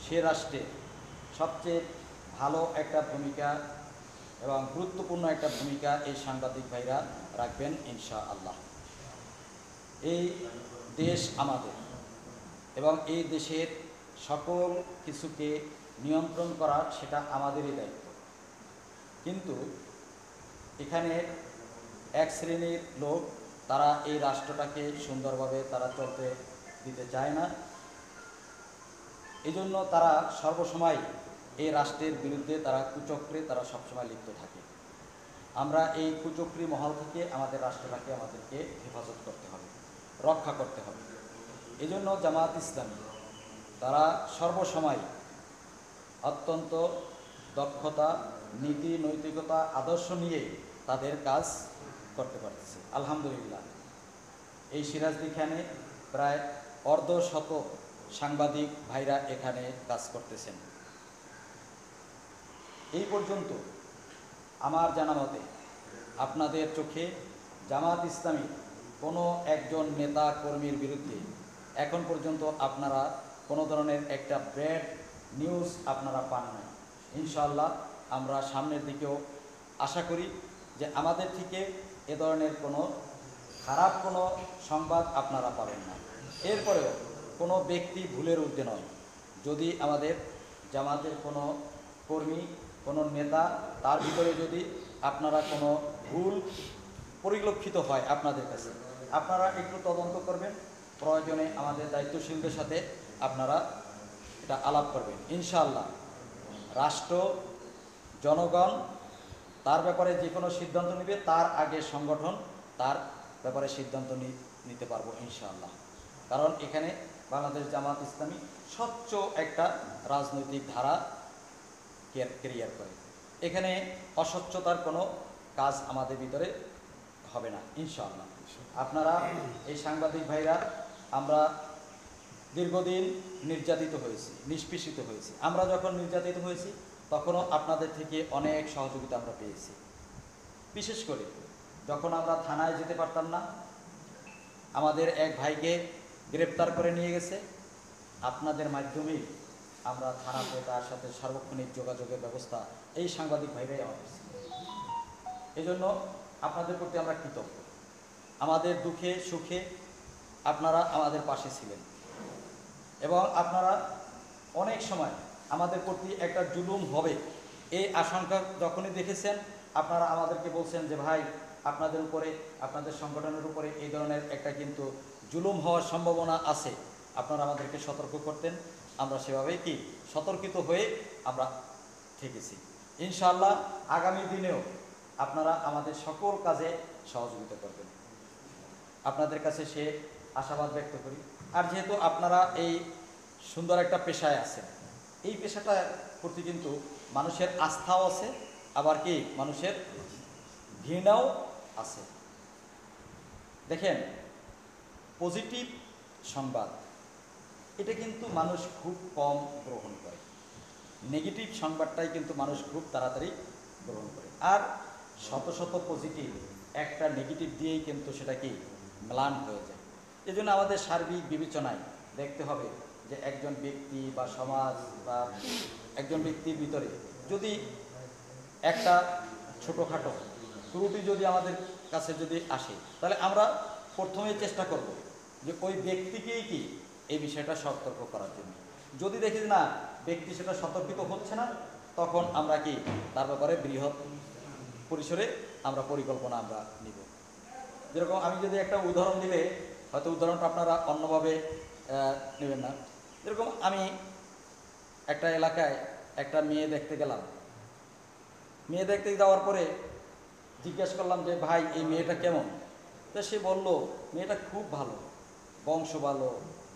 সে রাষ্ট্রে সবচেয়ে ভালো একটা ভূমিকা এবং গুরুত্বপূর্ণ একটা ভূমিকা এই সাংবাদিক ভাইরা রাখবেন ইনশাআল্লাহ। এই দেশ আমাদের এবং এই দেশের সকল কিছুকে নিয়ন্ত্রণ করা সেটা আমাদেরই দায়িত্ব। কিন্তু এখানে এক শ্রেণীর লোক তারা এই রাষ্ট্রটাকে সুন্দরভাবে তারা চলতে দিতে চায় না। এই জন্য তারা সর্বসময় এই রাষ্ট্রের বিরুদ্ধে তারা কুচক্রে তারা সবসময় লিপ্ত থাকে। আমরা এই কুচক্রি মহল থেকে আমাদের রাষ্ট্রটাকে আমাদেরকে হেফাজত করতে হবে, রক্ষা করতে হবে। এই জন্য জামাত ইসলামী তারা সর্বসময় অত্যন্ত দক্ষতা, নীতি, নৈতিকতা, আদর্শ নিয়ে তাদের কাজ করতে পারতেছে আলহামদুলিল্লাহ। এই সিরাজদিখানে প্রায় অর্ধশত সাংবাদিক ভাইরা এখানে কাজ করতেছেন। এই পর্যন্ত আমার জানা মতে আপনাদের চোখে জামাত ইসলামী কোনো একজন নেতা কর্মীর বিরুদ্ধে এখন পর্যন্ত আপনারা কোনো ধরনের একটা ব্যাড নিউজ আপনারা পান নাই। ইনশাআল্লাহ আমরা সামনের দিকেও আশা করি যে আমাদের থেকে এ ধরনের কোনো খারাপ কোনো সংবাদ আপনারা পাবেন না। এরপরেও কোনো ব্যক্তি ভুলের ঊর্ধ্বে নয়। যদি আমাদের জামাতের কোনো কর্মী, কোনো নেতা, তার ভিতরে যদি আপনারা কোনো ভুল পরিলক্ষিত হয় আপনাদের কাছে, আপনারা একটু তদন্ত করবেন, প্রয়োজনে আমাদের দায়িত্বশীলদের সাথে আপনারা এটা আলাপ করবেন। ইনশাআল্লাহ রাষ্ট্র, জনগণ তার ব্যাপারে যে কোনো সিদ্ধান্ত নেবে, তার আগে সংগঠন তার ব্যাপারে সিদ্ধান্ত নিতে পারবো ইনশাআল্লাহ। কারণ এখানে বাংলাদেশ জামাত ইসলামী স্বচ্ছ একটা রাজনৈতিক ধারা ক্রিয়ার করে। এখানে অস্বচ্ছতার কোনো কাজ আমাদের ভিতরে হবে না ইনশাআল্লাহ। আপনারা এই সাংবাদিক ভাইরা, আমরা দীর্ঘদিন নির্যাতিত হয়েছি, নিষ্পেষিত হয়েছি। আমরা যখন নির্যাতিত হয়েছি তখনও আপনাদের থেকে অনেক সহযোগিতা আমরা পেয়েছি। বিশেষ করে যখন আমরা থানায় যেতে পারতাম না, আমাদের এক ভাইকে গ্রেপ্তার করে নিয়ে গেছে, আপনাদের মাধ্যমেই আমরা থানাতে তার সাথে সার্বক্ষণিক যোগাযোগের ব্যবস্থা এই সাংবাদিক ভাইরাই আমাদের ছিল। এই জন্য আপনাদের প্রতি আমরা কৃতজ্ঞ। আমাদের দুঃখে সুখে আপনারা আমাদের পাশে ছিলেন এবং আপনারা অনেক সময় আমাদের প্রতি একটা জুলুম হবে এই আশঙ্কা যখনই দেখেছেন, আপনারা আমাদেরকে বলছেন যে ভাই আপনাদের উপরে, আপনাদের সংগঠনের উপরে এই ধরনের একটা কিন্তু জুলুম হওয়ার সম্ভাবনা আছে, আপনারা আমাদেরকে সতর্ক করতেন। আমরা সেভাবেই কি সতর্কিত হয়ে আমরা থেকেছি। ইনশাআল্লাহ আগামী দিনেও আপনারা আমাদের সকল কাজে সহযোগিতা করবেন, আপনাদের কাছে সে আশাবাদ ব্যক্ত করি। আর যেহেতু আপনারা এই সুন্দর একটা পেশায় আছেন, এই পেশাটার প্রতি কিন্তু মানুষের আস্থাও আছে, আবার কি মানুষের ঘৃণাও আছে। দেখেন, পজিটিভ সংবাদ এটা কিন্তু মানুষ খুব কম গ্রহণ করে, নেগেটিভ সংবাদটাই কিন্তু মানুষ খুব তাড়াতাড়ি গ্রহণ করে। আর শত শত পজিটিভ একটা নেগেটিভ দিয়েই কিন্তু সেটা কি ম্লান হয়ে যায়। এই জন্য আমাদের সার্বিক বিবেচনায় দেখতে হবে যে একজন ব্যক্তি বা সমাজ বা একজন ব্যক্তির ভিতরে যদি একটা ছোটোখাটো ত্রুটি যদি আমাদের কাছে যদি আসে, তাহলে আমরা প্রথমেই চেষ্টা করব যে ওই ব্যক্তিকেই কি এই বিষয়টা সতর্ক করার জন্য। যদি দেখি না ব্যক্তি সেটা সতর্কিত হচ্ছে না, তখন আমরা কি তার ব্যাপারে বৃহৎ পরিসরে আমরা পরিকল্পনা আমরা নিব। যেরকম আমি যদি একটা উদাহরণ দিলে হয়তো উদাহরণটা আপনারা অন্যভাবে নেবেন না। যেরকম আমি একটা এলাকায় একটা মেয়ে দেখতে গেলাম, মেয়ে দেখতে যাওয়ার পরে জিজ্ঞেস করলাম যে ভাই এই মেয়েটা কেমন? তো সে বলল মেয়েটা খুব ভালো, বংশ ভালো,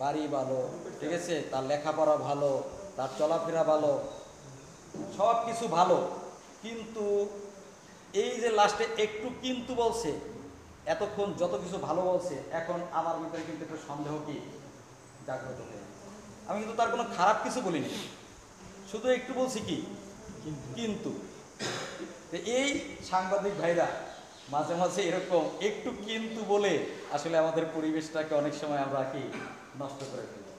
বাড়ি ভালো, ঠিক আছে, তার লেখাপড়া ভালো, তার চলাফেরা ভালো, সব কিছু ভালো। কিন্তু এই যে লাস্টে একটু কিন্তু বলছে, এতক্ষণ যত কিছু ভালো বলছে, এখন আমার ভিতরে কিন্তু একটু সন্দেহ কি জাগ্রত হয়ে। আমি কিন্তু তার কোনো খারাপ কিছু বলিনি, শুধু একটু বলছি কি কিন্তু। এই সাংবাদিক ভাইরা মাঝে মাঝে এরকম একটু কিন্তু বলে আসলে আমাদের পরিবেশটাকে অনেক সময় আমরা কি নষ্ট করে ফেলি।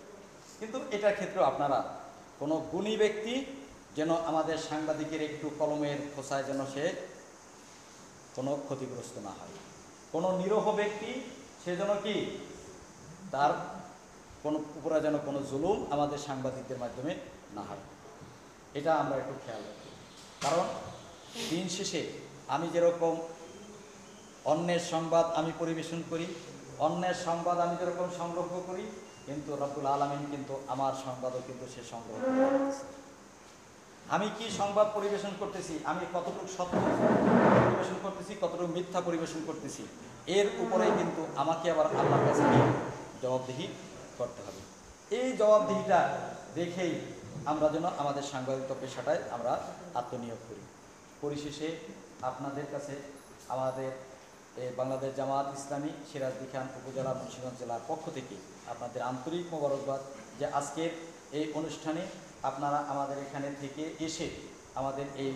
কিন্তু এটার ক্ষেত্রেও আপনারা কোনো গুণী ব্যক্তি যেন আমাদের সাংবাদিকের একটু কলমের খোঁচায় যেন সে কোনো ক্ষতিগ্রস্ত না হয়। কোনো নিরীহ ব্যক্তি সে যেন কি তার কোনো উপরে যেন কোনো জুলুম আমাদের সাংবাদিকদের মাধ্যমে না হয়, এটা আমরা একটু খেয়াল রাখি। কারণ দিন শেষে আমি যেরকম অন্যের সংবাদ আমি পরিবেশন করি, অন্যের সংবাদ আমি যেরকম সংগ্রহ করি, কিন্তু রব্বুল আলামিন কিন্তু আমার সংবাদও কিন্তু সে সংগ্রহ করতেছে। আমি কি সংবাদ পরিবেশন করতেছি, আমি কতটুকু সত্য পরিবেশন করতেছি, কতটুকু মিথ্যা পরিবেশন করতেছি, এর উপরেই কিন্তু আমাকে আবার আল্লাহর কাছে জবাবদিহি করতে হবে। এই জবাবদিহিটা দেখেই আমরা যেন আমাদের সাংবাদিকতা পেশাটায় আমরা আত্মনিয়োগ করি। পরিশেষে আপনাদের কাছে আমাদের বাংলাদেশ জামাত ইসলামী সিরাজদি খান উপজেলা মুন্সিগঞ্জ জেলার পক্ষ থেকে আপনাদের আন্তরিক মোবারকবাদ যে আজকের এই অনুষ্ঠানে আপনারা আমাদের এখানে থেকে এসে আমাদের এই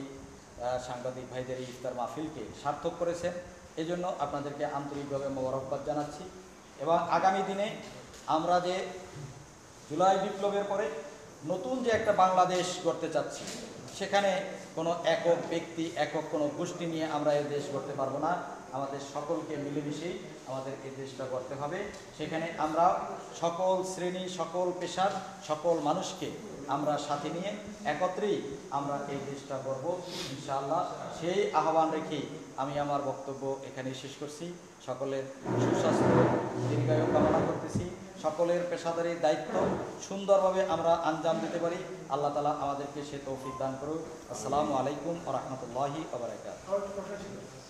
সাংবাদিক ভাইদের এই ইফতার মাহফিলকে সার্থক করেছেন। এজন্য আপনাদেরকে আন্তরিকভাবে মোবারকবাদ জানাচ্ছি। এবং আগামী দিনে আমরা যে জুলাই বিপ্লবের পরে নতুন যে একটা বাংলাদেশ গড়তে চাচ্ছি, সেখানে কোনো একক ব্যক্তি, একক কোনো গোষ্ঠী নিয়ে আমরা এই দেশ গড়তে পারবো না। আমাদের সকলকে মিলেমিশেই আমাদের এই দেশটা গড়তে হবে। সেখানে আমরা সকল শ্রেণী, সকল পেশার সকল মানুষকে আমরা সাথে নিয়ে একত্রেই আমরা এই দেশটা গড়ব ইনশাআল্লাহ। সেই আহ্বান রেখেই আমি আমার বক্তব্য এখানে শেষ করছি। সকলের সুস্বাস্থ্য দীর্ঘায়ু কামনা করতেছি। সকলের পেশাদারি দায়িত্ব সুন্দরভাবে আমরা আঞ্জাম দিতে পারি, আল্লাহ তাআলা আমাদেরকে সে তৌফিক দান করুন। আসসালামু আলাইকুম ওয়া রাহমাতুল্লাহি ওয়া বারাকাতুহু।